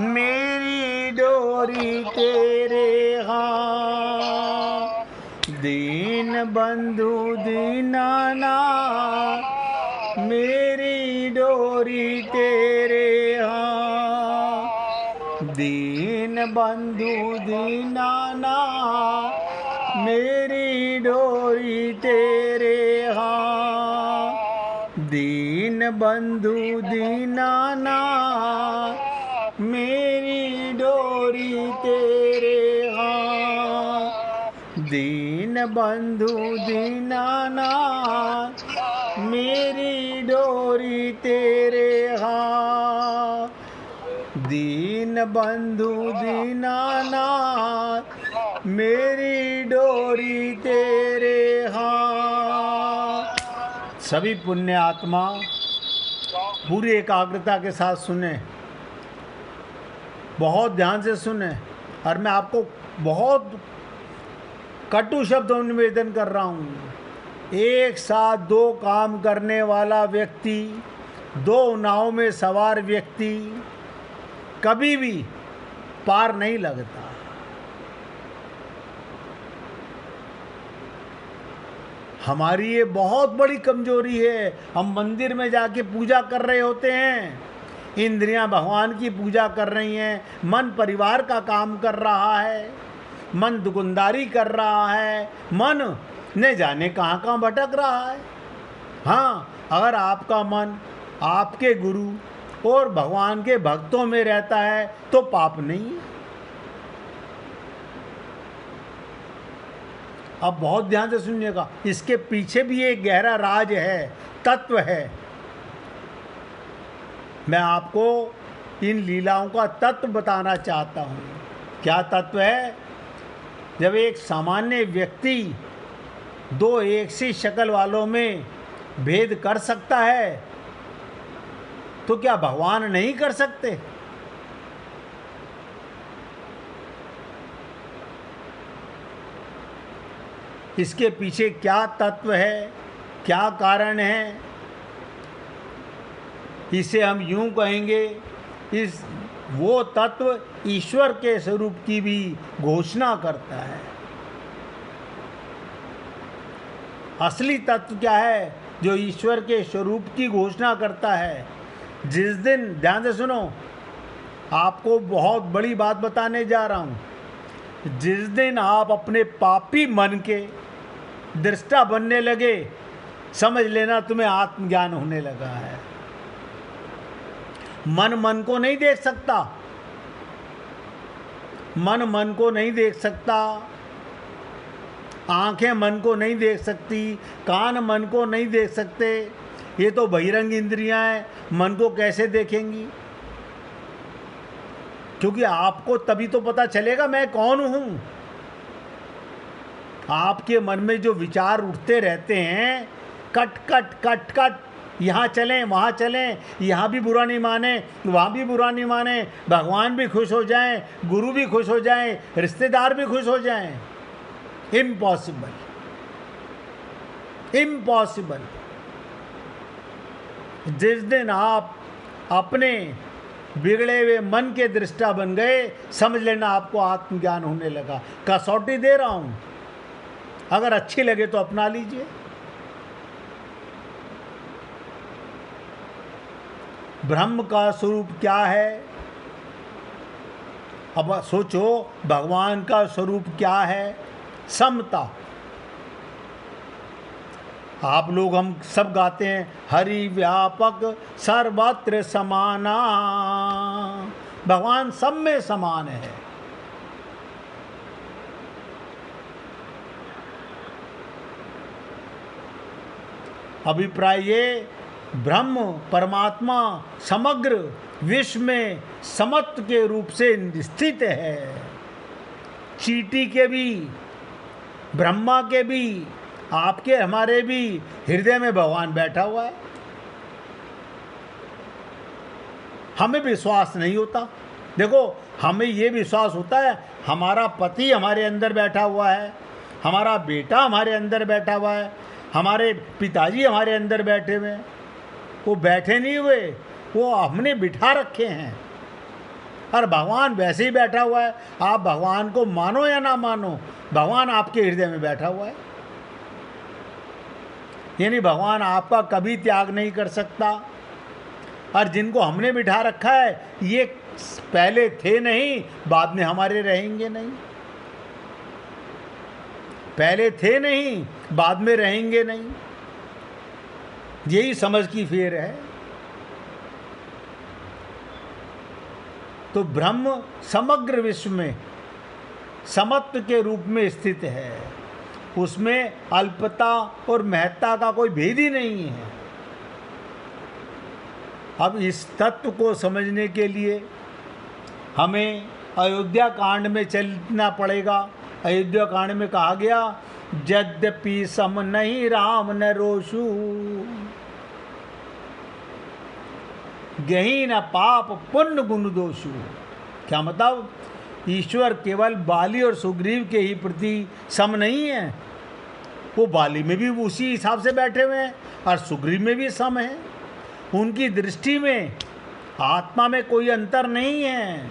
मेरी डोरी तेरे हाथ, दीन बंधु दीनानाथ, मेरी डोरी तेरे हाथ, दीन बंधु दीनानाथ, मेरी डोरी तेरे हाथ, दीन बंधु दीनानाथ, मेरी डोरी तेरे हाथ, दीन बंधु दीनानाथ, मेरी डोरी तेरे हाथ, दीन बंधु दीनानाथ, मेरी डोरी तेरे हाथ। सभी पुण्य आत्मा पूरी एकाग्रता के साथ सुने, बहुत ध्यान से सुने, और मैं आपको बहुत कटु शब्दों में निवेदन कर रहा हूँ। एक साथ दो काम करने वाला व्यक्ति, दो नाव में सवार व्यक्ति कभी भी पार नहीं लगता। हमारी ये बहुत बड़ी कमजोरी है। हम मंदिर में जाके पूजा कर रहे होते हैं, इंद्रियां भगवान की पूजा कर रही हैं, मन परिवार का काम कर रहा है, मन दुकानदारी कर रहा है, मन न जाने कहाँ कहाँ भटक रहा है। हाँ, अगर आपका मन आपके गुरु और भगवान के भक्तों में रहता है तो पाप नहीं है। अब बहुत ध्यान से सुनिएगा, इसके पीछे भी एक गहरा राज है, तत्व है। मैं आपको इन लीलाओं का तत्व बताना चाहता हूँ। क्या तत्व है? जब एक सामान्य व्यक्ति दो एक सी शक्ल वालों में भेद कर सकता है तो क्या भगवान नहीं कर सकते? इसके पीछे क्या तत्व है, क्या कारण है, इसे हम यूं कहेंगे, इस वो तत्व ईश्वर के स्वरूप की भी घोषणा करता है। असली तत्व क्या है जो ईश्वर के स्वरूप की घोषणा करता है? जिस दिन, ध्यान से सुनो, आपको बहुत बड़ी बात बताने जा रहा हूं। जिस दिन आप अपने पापी मन के दृष्टा बनने लगे, समझ लेना तुम्हें आत्मज्ञान होने लगा है। मन को नहीं देख सकता, मन को नहीं देख सकता, आंखें मन को नहीं देख सकती, कान मन को नहीं देख सकते। ये तो बहिरंग इंद्रियां हैं, मन को कैसे देखेंगी? क्योंकि आपको तभी तो पता चलेगा मैं कौन हूं। आपके मन में जो विचार उठते रहते हैं, कट कट कट कट, यहाँ चलें वहाँ चलें, यहाँ भी बुरा नहीं माने, वहाँ भी बुरा नहीं माने, भगवान भी खुश हो जाएं, गुरु भी खुश हो जाएं, रिश्तेदार भी खुश हो जाएं। Impossible, impossible. जिस दिन आप अपने बिगड़े हुए मन के दृष्टा बन गए, समझ लेना आपको आत्मज्ञान होने लगा। कसौटी दे रहा हूं, अगर अच्छी लगे तो अपना लीजिए। ब्रह्म का स्वरूप क्या है? अब सोचो, भगवान का स्वरूप क्या है? समता। आप लोग, हम सब गाते हैं, हरि व्यापक सर्वत्र समाना। भगवान सब में समान है। अभिप्राय ये, ब्रह्म परमात्मा समग्र विश्व में समत्व के रूप से स्थित है। चींटी के भी, ब्रह्मा के भी, आपके हमारे भी हृदय में भगवान बैठा हुआ है। हमें विश्वास नहीं होता। देखो, हमें ये विश्वास होता है हमारा पति हमारे अंदर बैठा हुआ है, हमारा बेटा हमारे अंदर बैठा हुआ है, हमारे पिताजी हमारे अंदर बैठे हुए हैं। वो बैठे नहीं हुए, वो हमने बिठा रखे हैं। और भगवान वैसे ही बैठा हुआ है। आप भगवान को मानो या ना मानो, भगवान आपके हृदय में बैठा हुआ है। यानी भगवान आपका कभी त्याग नहीं कर सकता। और जिनको हमने बिठा रखा है ये पहले थे नहीं, बाद में हमारे रहेंगे नहीं। पहले थे नहीं, बाद में रहेंगे नहीं। यही समझ की फेर है। तो ब्रह्म समग्र विश्व में समत्व के रूप में स्थित है। उसमें अल्पता और महत्ता का कोई भेद ही नहीं है। अब इस तत्व को समझने के लिए हमें अयोध्या कांड में चलना पड़ेगा। अयोध्या कांड में कहा गया, यद्यपि सम नहीं राम न रोषु, गही न पाप पुण्य गुण दोषु। क्या मतलब? ईश्वर केवल बाली और सुग्रीव के ही प्रति सम नहीं है, वो बाली में भी उसी हिसाब से बैठे हुए हैं और सुग्रीव में भी सम है। उनकी दृष्टि में आत्मा में कोई अंतर नहीं है।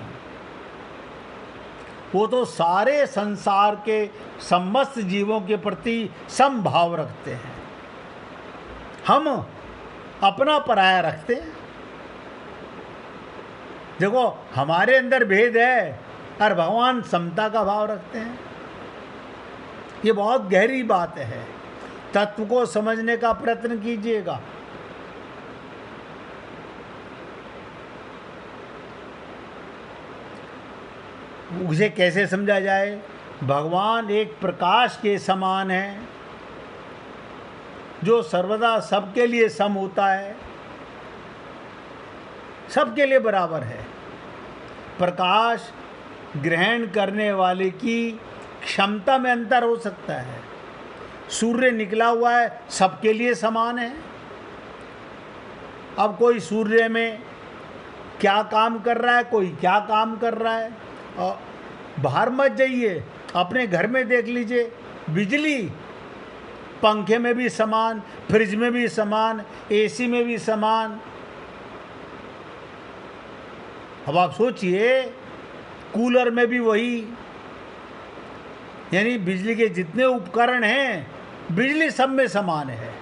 वो तो सारे संसार के समस्त जीवों के प्रति समभाव रखते हैं। हम अपना पराया रखते हैं। देखो, हमारे अंदर भेद है और भगवान समता का भाव रखते हैं। ये बहुत गहरी बात है। तत्व को समझने का प्रयत्न कीजिएगा। उसे कैसे समझा जाए? भगवान एक प्रकाश के समान है जो सर्वदा सबके लिए सम होता है, सबके लिए बराबर है। प्रकाश ग्रहण करने वाले की क्षमता में अंतर हो सकता है। सूर्य निकला हुआ है, सबके लिए समान है। अब कोई सूर्य में क्या काम कर रहा है, कोई क्या काम कर रहा है। और बाहर मत जाइए, अपने घर में देख लीजिए, बिजली पंखे में भी समान, फ्रिज में भी समान, एसी में भी समान। अब आप सोचिए, कूलर में भी वही। यानी बिजली के जितने उपकरण हैं, बिजली सब में समान है।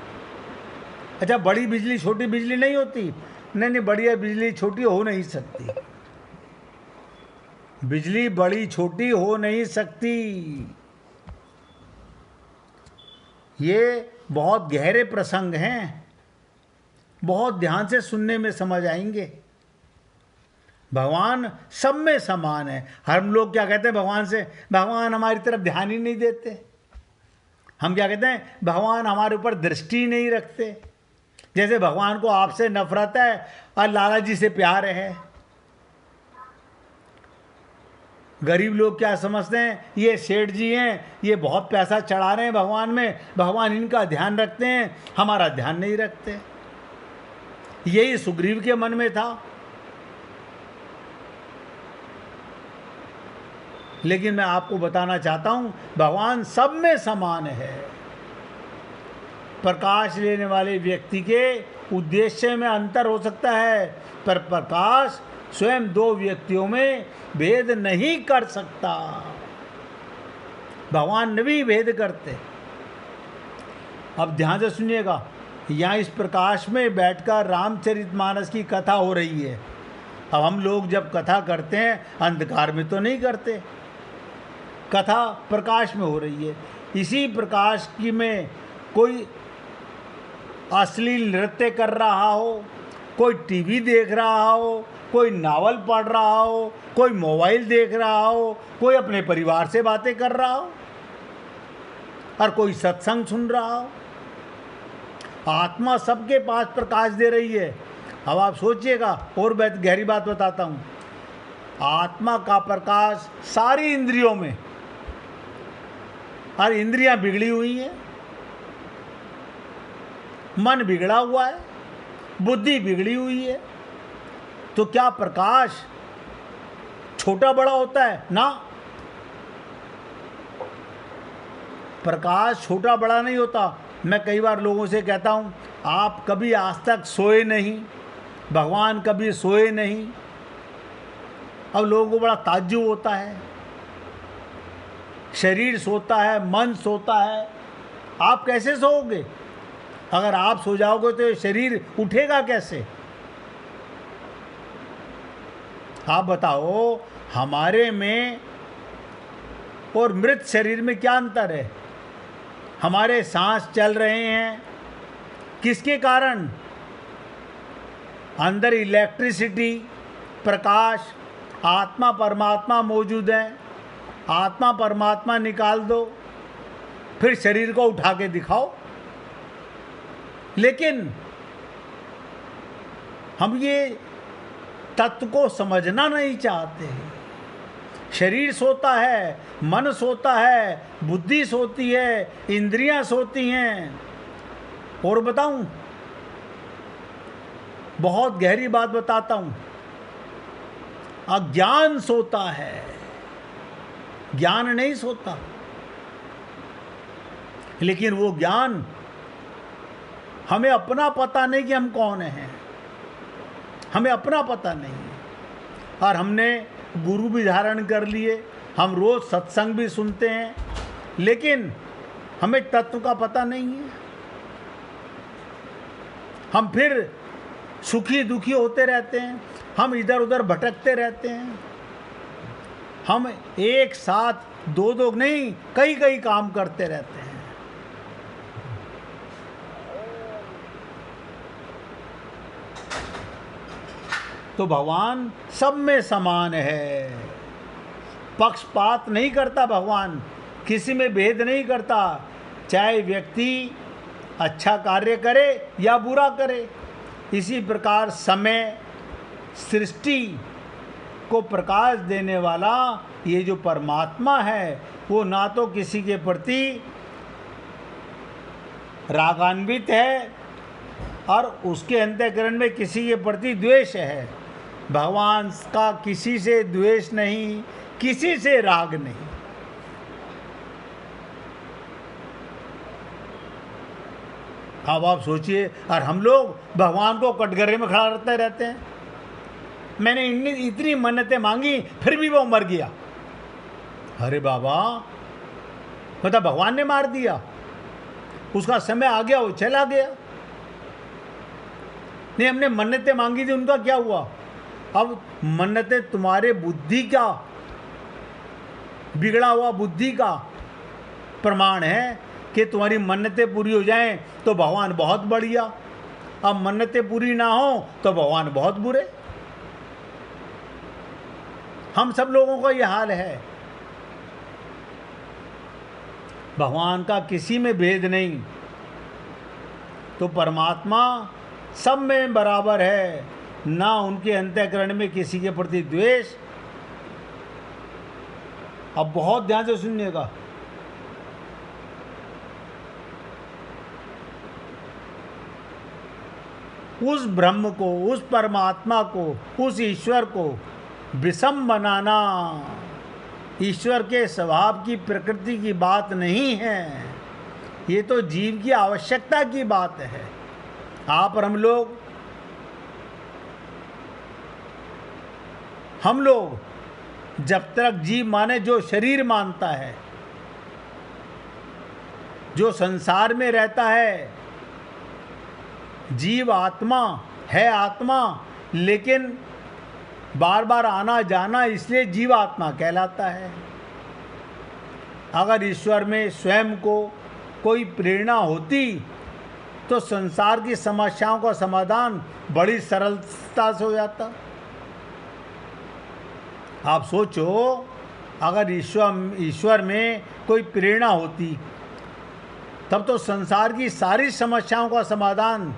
अच्छा, बड़ी बिजली छोटी बिजली नहीं होती? नहीं, बढ़िया बिजली छोटी हो नहीं सकती। बिजली बड़ी छोटी हो नहीं सकती। ये बहुत गहरे प्रसंग हैं, बहुत ध्यान से सुनने में समझ आएंगे। भगवान सब में समान है। हम लोग क्या कहते हैं भगवान से? भगवान हमारी तरफ ध्यान ही नहीं देते। हम क्या कहते हैं? भगवान हमारे ऊपर दृष्टि नहीं रखते। जैसे भगवान को आपसे नफरत है और लाला जी से प्यार है। गरीब लोग क्या समझते हैं? ये सेठ जी हैं, ये बहुत पैसा चढ़ा रहे हैं भगवान में, भगवान इनका ध्यान रखते हैं, हमारा ध्यान नहीं रखते। यही सुग्रीव के मन में था। लेकिन मैं आपको बताना चाहता हूं, भगवान सब में समान है। प्रकाश लेने वाले व्यक्ति के उद्देश्य में अंतर हो सकता है, पर प्रकाश स्वयं दो व्यक्तियों में भेद नहीं कर सकता। भगवान ने भी भेद करते। अब ध्यान से सुनिएगा, यहाँ इस प्रकाश में बैठकर रामचरितमानस की कथा हो रही है। अब हम लोग जब कथा करते हैं, अंधकार में तो नहीं करते, कथा प्रकाश में हो रही है। इसी प्रकाश की में कोई अश्लील नृत्य कर रहा हो, कोई टीवी देख रहा हो, कोई नावल पढ़ रहा हो, कोई मोबाइल देख रहा हो, कोई अपने परिवार से बातें कर रहा हो और कोई सत्संग सुन रहा हो। आत्मा सबके पास प्रकाश दे रही है। अब आप सोचिएगा, और गहरी बात बताता हूँ। आत्मा का प्रकाश सारी इंद्रियों में, और इंद्रियां बिगड़ी हुई हैं, मन बिगड़ा हुआ है, बुद्धि बिगड़ी हुई है। तो क्या प्रकाश छोटा बड़ा होता है? ना, प्रकाश छोटा बड़ा नहीं होता। मैं कई बार लोगों से कहता हूं, आप कभी आज तक सोए नहीं, भगवान कभी सोए नहीं। अब लोगों को बड़ा ताज्जुब होता है, शरीर सोता है, मन सोता है, आप कैसे सोओगे? अगर आप सो जाओगे तो ये शरीर उठेगा कैसे? आप बताओ, हमारे में और मृत शरीर में क्या अंतर है? हमारे सांस चल रहे हैं, किसके कारण? अंदर इलेक्ट्रिसिटी, प्रकाश, आत्मा परमात्मा मौजूद है। आत्मा परमात्मा निकाल दो, फिर शरीर को उठा के दिखाओ। लेकिन हम ये तत्व को समझना नहीं चाहते। शरीर सोता है, मन सोता है, बुद्धि सोती है, इंद्रियां सोती हैं। और बताऊं, बहुत गहरी बात बताता हूं, अज्ञान सोता है, ज्ञान नहीं सोता। लेकिन वो ज्ञान, हमें अपना पता नहीं कि हम कौन हैं, हमें अपना पता नहीं है। और हमने गुरु भी धारण कर लिए, हम रोज सत्संग भी सुनते हैं, लेकिन हमें तत्व का पता नहीं है। हम फिर सुखी दुखी होते रहते हैं, हम इधर उधर भटकते रहते हैं। हम एक साथ दो दो नहीं, कई कई काम करते रहते हैं। तो भगवान सब में समान है, पक्षपात नहीं करता भगवान, किसी में भेद नहीं करता, चाहे व्यक्ति अच्छा कार्य करे या बुरा करे। इसी प्रकार समय, सृष्टि को प्रकाश देने वाला ये जो परमात्मा है, वो ना तो किसी के प्रति रागान्वित है और उसके अंतःकरण में किसी के प्रति द्वेष है। भगवान का किसी से द्वेष नहीं, किसी से राग नहीं। अब आप सोचिए, और हम लोग भगवान को कटघरे में खड़ा करते रहते हैं। मैंने इतनी मन्नतें मांगी, फिर भी वो मर गया। अरे बाबा, मतलब भगवान ने मार दिया, उसका समय आ गया, वो चला गया। नहीं, हमने मन्नतें मांगी थी, उनका क्या हुआ? अब मन्नतें तुम्हारे बुद्धि का, बिगड़ा हुआ बुद्धि का प्रमाण है कि तुम्हारी मन्नतें पूरी हो जाएं तो भगवान बहुत बढ़िया, अब मन्नतें पूरी ना हो तो भगवान बहुत बुरे। हम सब लोगों का यह हाल है। भगवान का किसी में भेद नहीं, तो परमात्मा सब में बराबर है, ना उनके अंतःकरण में किसी के प्रति द्वेष। अब बहुत ध्यान से सुनिएगा, उस ब्रह्म को, उस परमात्मा को, उस ईश्वर को विषम बनाना ईश्वर के स्वभाव की, प्रकृति की बात नहीं है। ये तो जीव की आवश्यकता की बात है। आप और हम लोग जब तक जीव माने, जो शरीर मानता है, जो संसार में रहता है, जीव आत्मा है, आत्मा, लेकिन बार बार आना जाना, इसलिए जीव आत्मा कहलाता है। अगर ईश्वर में स्वयं को कोई प्रेरणा होती तो संसार की समस्याओं का समाधान बड़ी सरलता से हो जाता। आप सोचो, अगर ईश्वर में कोई प्रेरणा होती तब तो संसार की सारी समस्याओं का समाधान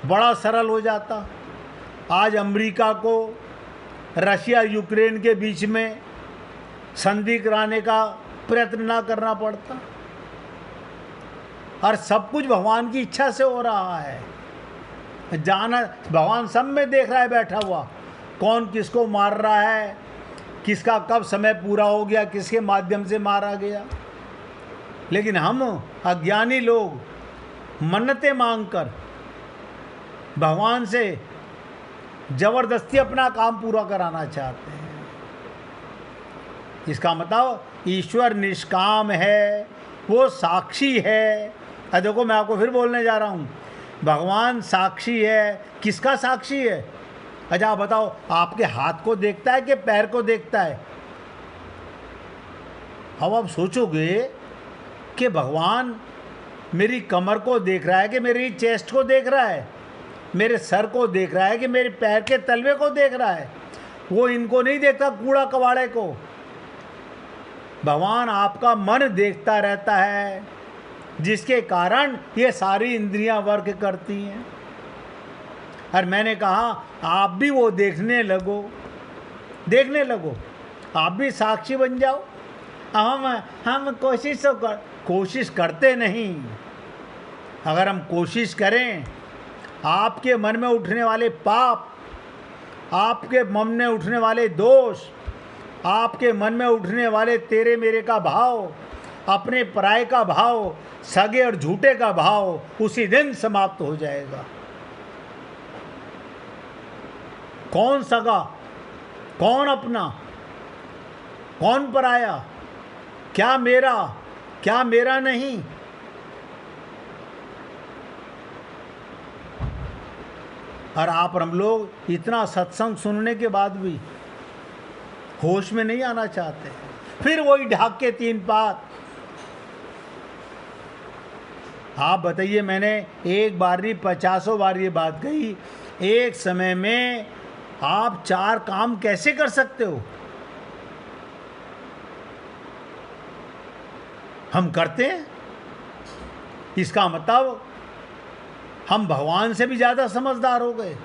बड़ा सरल हो जाता। आज अमेरिका को रशिया यूक्रेन के बीच में संधि कराने का प्रयत्न ना करना पड़ता, और सब कुछ भगवान की इच्छा से हो रहा है। जाना, भगवान सब में देख रहा है बैठा हुआ, कौन किसको मार रहा है, किसका कब समय पूरा हो गया, किसके माध्यम से मारा गया। लेकिन हम अज्ञानी लोग मन्नतें मांगकर भगवान से जबरदस्ती अपना काम पूरा कराना चाहते हैं। इसका मतलब ईश्वर निष्काम है, वो साक्षी है। देखो मैं आपको फिर बोलने जा रहा हूँ, भगवान साक्षी है। किसका साक्षी है? अच्छा आप बताओ, आपके हाथ को देखता है कि पैर को देखता है? अब आप सोचोगे कि भगवान मेरी कमर को देख रहा है कि मेरी चेस्ट को देख रहा है, मेरे सर को देख रहा है कि मेरे पैर के तलवे को देख रहा है। वो इनको नहीं देखता, कूड़ा कबाड़े को। भगवान आपका मन देखता रहता है, जिसके कारण ये सारी इंद्रियां वर्क करती हैं। और मैंने कहा आप भी वो देखने लगो, देखने लगो, आप भी साक्षी बन जाओ। हम कोशिश करते नहीं। अगर हम कोशिश करें, आपके मन में उठने वाले पाप, आपके मन में उठने वाले दोष, आपके मन में उठने वाले तेरे मेरे का भाव, अपने पराये का भाव, सगे और झूठे का भाव उसी दिन समाप्त हो जाएगा। कौन सगा, कौन अपना, कौन पराया, क्या मेरा, क्या मेरा नहीं। और आप और हम लोग इतना सत्संग सुनने के बाद भी होश में नहीं आना चाहते। फिर वही ढाक के तीन पात। आप बताइए, मैंने एक बार नहीं 50 बार ये बात कही, एक समय में आप 4 काम कैसे कर सकते हो? हम करते हैं। इसका मतलब हम भगवान से भी ज़्यादा समझदार हो गए।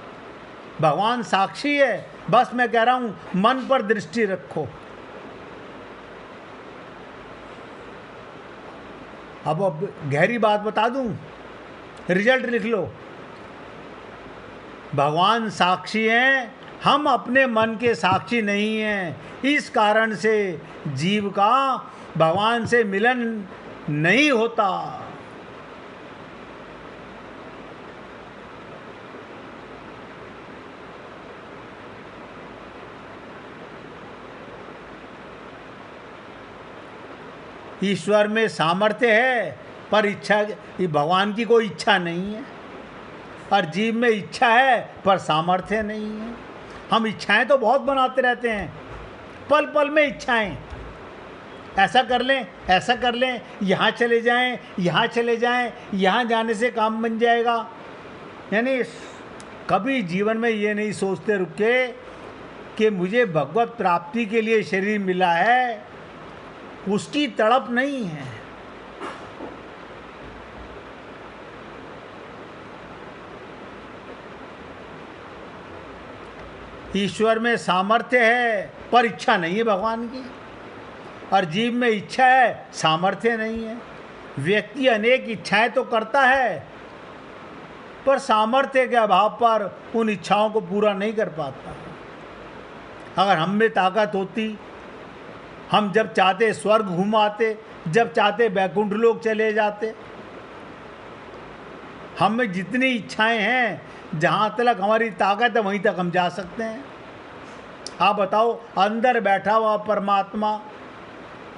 भगवान साक्षी है, बस मैं कह रहा हूं मन पर दृष्टि रखो। अब गहरी बात बता दूं, रिजल्ट लिख लो। भगवान साक्षी हैं, हम अपने मन के साक्षी नहीं हैं। इस कारण से जीव का भगवान से मिलन नहीं होता। ईश्वर में सामर्थ्य है, पर इच्छा, भगवान की कोई इच्छा नहीं है। और जीव में इच्छा है पर सामर्थ्य नहीं है। हम इच्छाएं तो बहुत बनाते रहते हैं, पल पल में इच्छाएं, ऐसा कर लें, ऐसा कर लें, यहाँ चले जाएं, यहाँ चले जाएं, यहाँ जाने से काम बन जाएगा। यानी कभी जीवन में ये नहीं सोचते रुके कि मुझे भगवत प्राप्ति के लिए शरीर मिला है, उसकी तड़प नहीं है। ईश्वर में सामर्थ्य है पर इच्छा नहीं है भगवान की, और जीव में इच्छा है, सामर्थ्य नहीं है। व्यक्ति अनेक इच्छाएं तो करता है, पर सामर्थ्य के अभाव पर उन इच्छाओं को पूरा नहीं कर पाता। अगर हम में ताकत होती, हम जब चाहते स्वर्ग घुमाते, जब चाहते बैकुंठ लोक चले जाते। हम में जितनी इच्छाएं हैं, जहाँ तक हमारी ताकत है वहीं तक हम जा सकते हैं। आप बताओ, अंदर बैठा हुआ परमात्मा,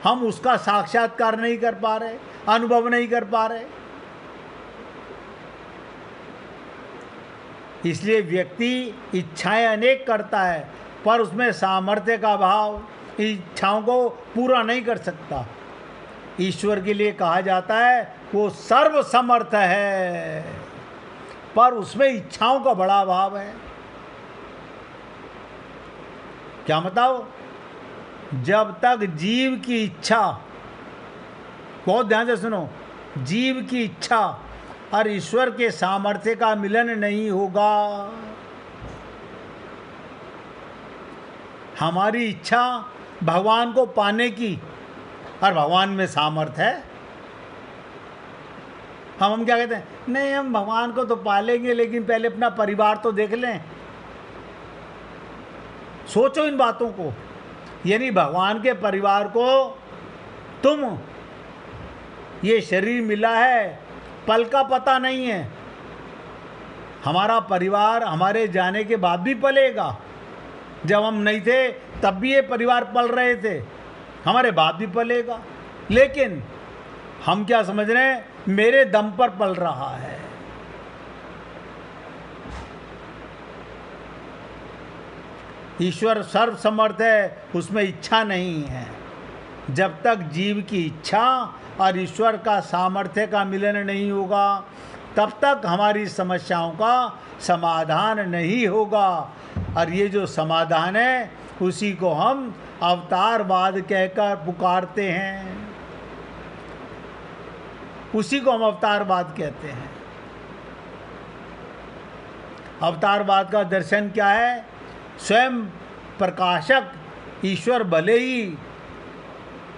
हम उसका साक्षात्कार नहीं कर पा रहे, अनुभव नहीं कर पा रहे। इसलिए व्यक्ति इच्छाएं अनेक करता है, पर उसमें सामर्थ्य का अभाव इच्छाओं को पूरा नहीं कर सकता। ईश्वर के लिए कहा जाता है वो सर्वसमर्थ है, पर उसमें इच्छाओं का बड़ा अभाव है। क्या बताओ? जब तक जीव की इच्छा, बहुत ध्यान से सुनो, जीव की इच्छा और ईश्वर के सामर्थ्य का मिलन नहीं होगा। हमारी इच्छा भगवान को पाने की, और भगवान में सामर्थ्य है। हम क्या कहते हैं, नहीं हम भगवान को तो पालेंगे, लेकिन पहले अपना परिवार तो देख लें। सोचो इन बातों को। यानी भगवान के परिवार को तुम, ये शरीर मिला है, पल का पता नहीं है। हमारा परिवार हमारे जाने के बाद भी पलेगा। जब हम नहीं थे तब भी ये परिवार पल रहे थे। हमारे बाद भी पलेगा, लेकिन हम क्या समझ रहे हैं, मेरे दम पर पल रहा है। ईश्वर सर्वसमर्थ है, उसमें इच्छा नहीं है। जब तक जीव की इच्छा और ईश्वर का सामर्थ्य का मिलन नहीं होगा, तब तक हमारी समस्याओं का समाधान नहीं होगा। और ये जो समाधान है, उसी को हम अवतारवाद कहकर पुकारते हैं, उसी को हम अवतारवाद कहते हैं। अवतारवाद का दर्शन क्या है? स्वयं प्रकाशक ईश्वर भले ही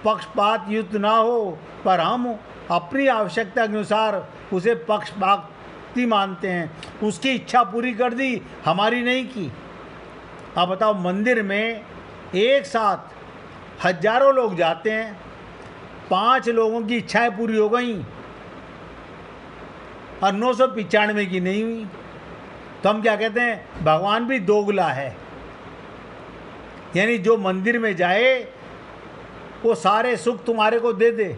पक्षपात युक्त ना हो, पर हम अपनी आवश्यकता के अनुसार उसे पक्षपाती मानते हैं। उसकी इच्छा पूरी कर दी, हमारी नहीं की। अब बताओ, मंदिर में एक साथ हजारों लोग जाते हैं, 5 लोगों की इच्छाएं पूरी हो गई और 995 की नहीं हुई, तो हम क्या कहते हैं? भगवान भी दोगला है। यानी जो मंदिर में जाए वो सारे सुख तुम्हारे को दे दे।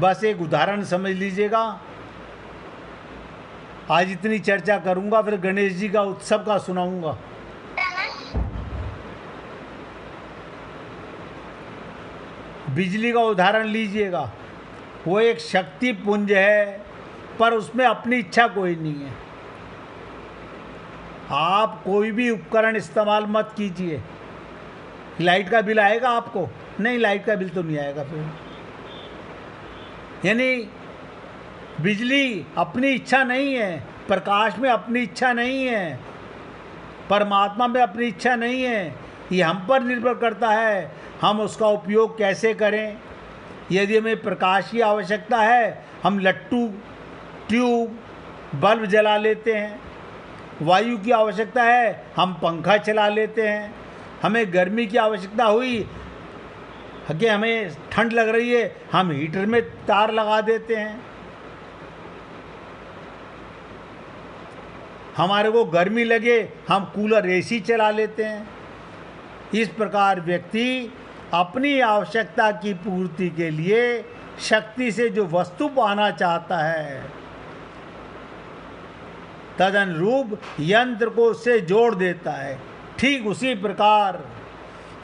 बस एक उदाहरण समझ लीजिएगा। आज इतनी चर्चा करूंगा, फिर गणेश जी का उत्सव का सुनाऊंगा। बिजली का उदाहरण लीजिएगा। वो एक शक्ति पुंज है, पर उसमें अपनी इच्छा कोई नहीं है। आप कोई भी उपकरण इस्तेमाल मत कीजिए। लाइट का बिल आएगा आपको? नहीं, लाइट का बिल तो नहीं आएगा फिर। यानी बिजली अपनी इच्छा नहीं है, प्रकाश में अपनी इच्छा नहीं है, परमात्मा में अपनी इच्छा नहीं है। ये हम पर निर्भर करता है, हम उसका उपयोग कैसे करें। यदि हमें प्रकाश की आवश्यकता है, हम लट्टू, ट्यूब, बल्ब जला लेते हैं। वायु की आवश्यकता है, हम पंखा चला लेते हैं। हमें गर्मी की आवश्यकता हुई कि हमें ठंड लग रही है, हम हीटर में तार लगा देते हैं। हमारे को गर्मी लगे, हम कूलर, एसी चला लेते हैं। इस प्रकार व्यक्ति अपनी आवश्यकता की पूर्ति के लिए शक्ति से जो वस्तु पाना चाहता है, तदनुरूप यंत्र को उससे जोड़ देता है। ठीक उसी प्रकार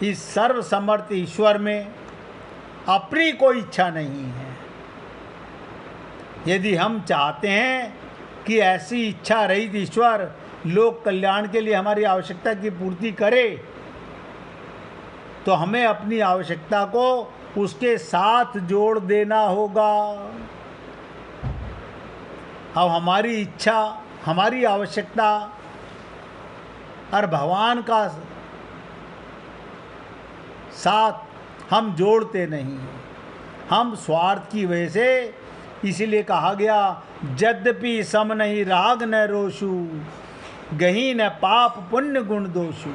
इस सर्वसमर्थ ईश्वर में अपनी कोई इच्छा नहीं है। यदि हम चाहते हैं कि ऐसी इच्छा रहित ईश्वर लोक कल्याण के लिए हमारी आवश्यकता की पूर्ति करे, तो हमें अपनी आवश्यकता को उसके साथ जोड़ देना होगा। अब हमारी इच्छा, हमारी आवश्यकता और भगवान का साथ हम जोड़ते नहीं, हम स्वार्थ की वजह से। इसीलिए कहा गया, यद्यपि सम नहीं राग न रोषु, गही न पाप पुण्य गुण दोषु।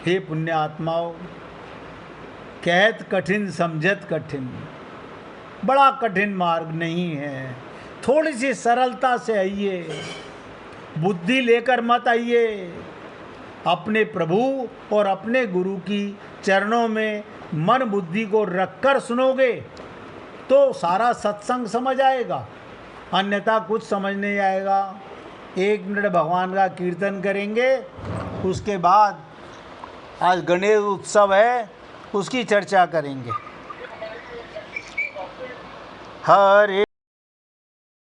हे पुण्यात्माओं, कहत कठिन समझत कठिन, बड़ा कठिन मार्ग नहीं है। थोड़ी सी सरलता से आइए, बुद्धि लेकर मत आइए। अपने प्रभु और अपने गुरु की चरणों में मन बुद्धि को रखकर सुनोगे तो सारा सत्संग समझ आएगा, अन्यथा कुछ समझ नहीं आएगा। 1 मिनट भगवान का कीर्तन करेंगे, उसके बाद आज गणेश उत्सव है, उसकी चर्चा करेंगे। हरे